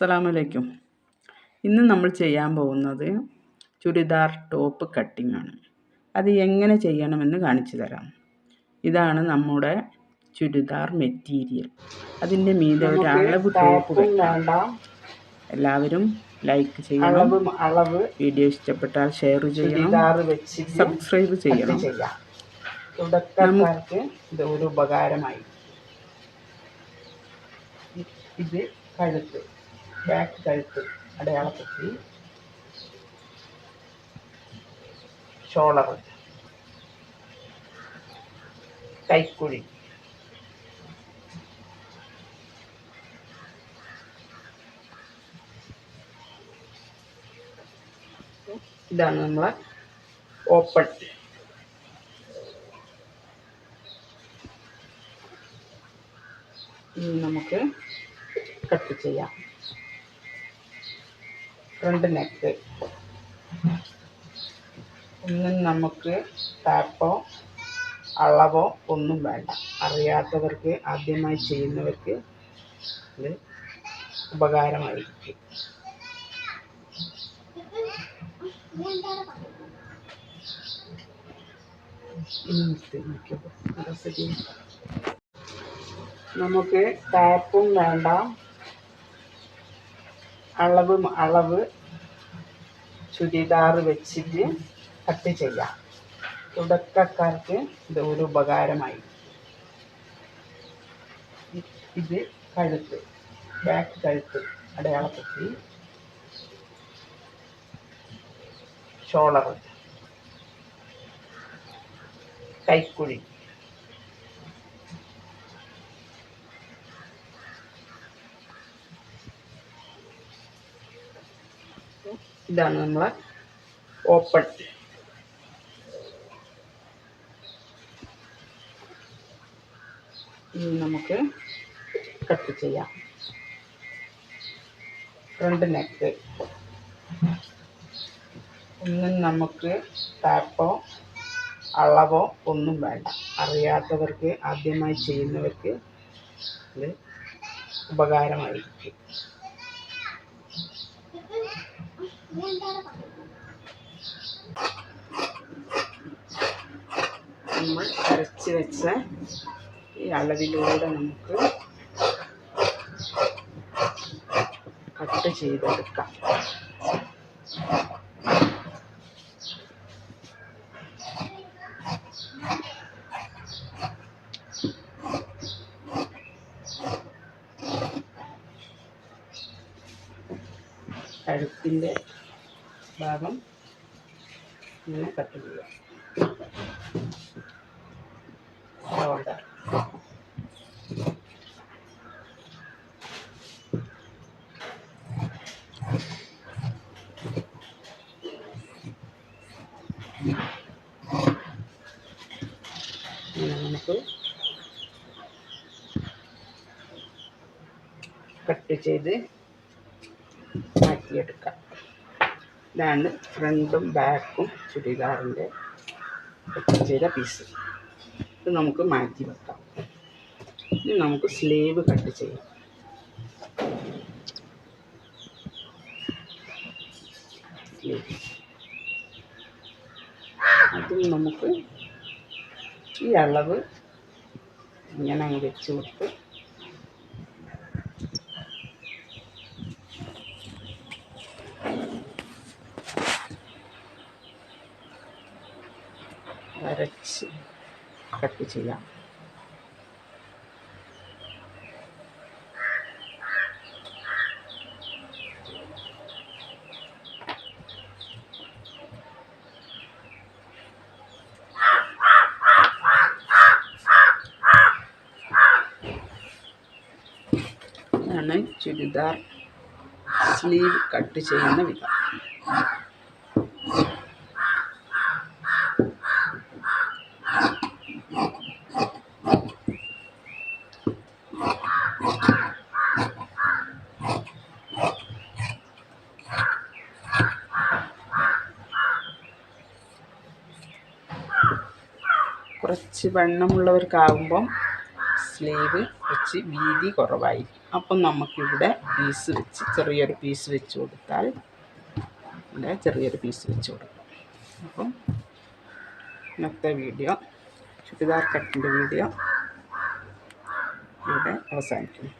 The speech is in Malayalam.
അസ്സലാമലൈക്കും. ഇന്ന് നമ്മൾ ചെയ്യാൻ പോകുന്നത് ചുരിദാർ ടോപ്പ് കട്ടിംഗ് ആണ്. അത് എങ്ങനെ ചെയ്യണമെന്ന് കാണിച്ചു തരാം. ഇതാണ് നമ്മുടെ ചുരിദാർ മെറ്റീരിയൽ. അതിൻ്റെ മീതെ ഒരു അളവ് ടോപ്പ് വെക്കണം. എല്ലാവരും ലൈക്ക് ചെയ്യണം. വീഡിയോ ഇഷ്ടപ്പെട്ടാൽ ഷെയർ ചെയ്യണം, സബ്സ്ക്രൈബ് ചെയ്യണം. തുടക്കക്കാർക്ക് ഇത് ഒരു ഉപകാരമായി. ഇത് കഴുത്ത്, ബാക്ക് കഴുത്ത് അടയാളപ്പെടുത്തി, ഷോളർ, കൈക്കുഴി, ഇതാണ് നമ്മളെ ഓപ്പൺ. ഇനി നമുക്ക് കട്ട് ചെയ്യാം. ഫ്രണ്ട് നെക്ക് ഒന്നും നമുക്ക് ടാപ്പോ അളവോ ഒന്നും വേണ്ട. അറിയാത്തവർക്ക്, ആദ്യമായി ചെയ്യുന്നവർക്ക് ഇത് ഉപകാരമായിരിക്കും. നമുക്ക് ടാപ്പും വേണ്ട, അളവ് ചുരിദാർ വെച്ചിട്ട് കട്ട് ചെയ്യാം. തുടക്കക്കാർക്ക് ഇത് ഒരു ഉപകാരമായി. ഇത് കഴുത്ത്, ബാക്ക് കഴുത്ത് അടയാളപ്പെടുത്തി, ഷോളർ, കൈക്കുഴി, ഇതാണ് നമ്മളെ ഓപ്പൺ. ഇനി നമുക്ക് കട്ട് ചെയ്യാം. ഫ്രണ്ട് നെക്ക് ഒന്നും നമുക്ക് ടാപ്പോ അളവോ ഒന്നും വേണ്ട. അറിയാത്തവർക്ക്, ആദ്യമായി ചെയ്യുന്നവർക്ക് ഇത് ഉപകാരമായിരിക്കും. നമ്മൾ അരച്ച് വെച്ച ഈ അളവിലൂടെ നമുക്ക് കട്ട് ചെയ്തെടുക്കാം. കഴുത്തിൻ്റെ ഭാഗം ഇങ്ങനെ കട്ട് ചെയ്യുക. ഷോൾഡർ, ഇങ്ങനെ നമുക്ക് കട്ട് ചെയ്ത് മാറ്റിയെടുക്കാം. ഇതാണ് ഫ്രണ്ടും ബാക്കും ചുരിദാറിൻ്റെ കട്ട് ചെയ്ത പീസ്. ഇത് നമുക്ക് മാറ്റി വെക്കാം. ഇനി നമുക്ക് സ്ലീവ് കട്ട് ചെയ്യാം. അതിൽ നമുക്ക് ഈ അളവ് ഇങ്ങനെ അങ്ങ് വെച്ച് കൊടുത്ത് അരച്ച് കട്ട് ചെയ്യാം. ഇതാണ് ചുരിദാർ സ്ലീവ് കട്ട് ചെയ്യുന്ന വിധം. കുറച്ച് വണ്ണമുള്ളവർക്കാവുമ്പം സ്ലീവ് കുറച്ച് വീതി കുറവായിരിക്കും. അപ്പം നമുക്കിവിടെ പീസ് വെച്ച് ചെറിയൊരു പീസ് വെച്ച് കൊടുത്താൽ ഇവിടെ ചെറിയൊരു പീസ് വെച്ച് കൊടുക്കാം. അപ്പം ഇന്നത്തെ വീഡിയോ ചുരിദാർ കട്ടിൻ്റെ വീഡിയോ ഇവിടെ അവസാനിക്കുന്നു.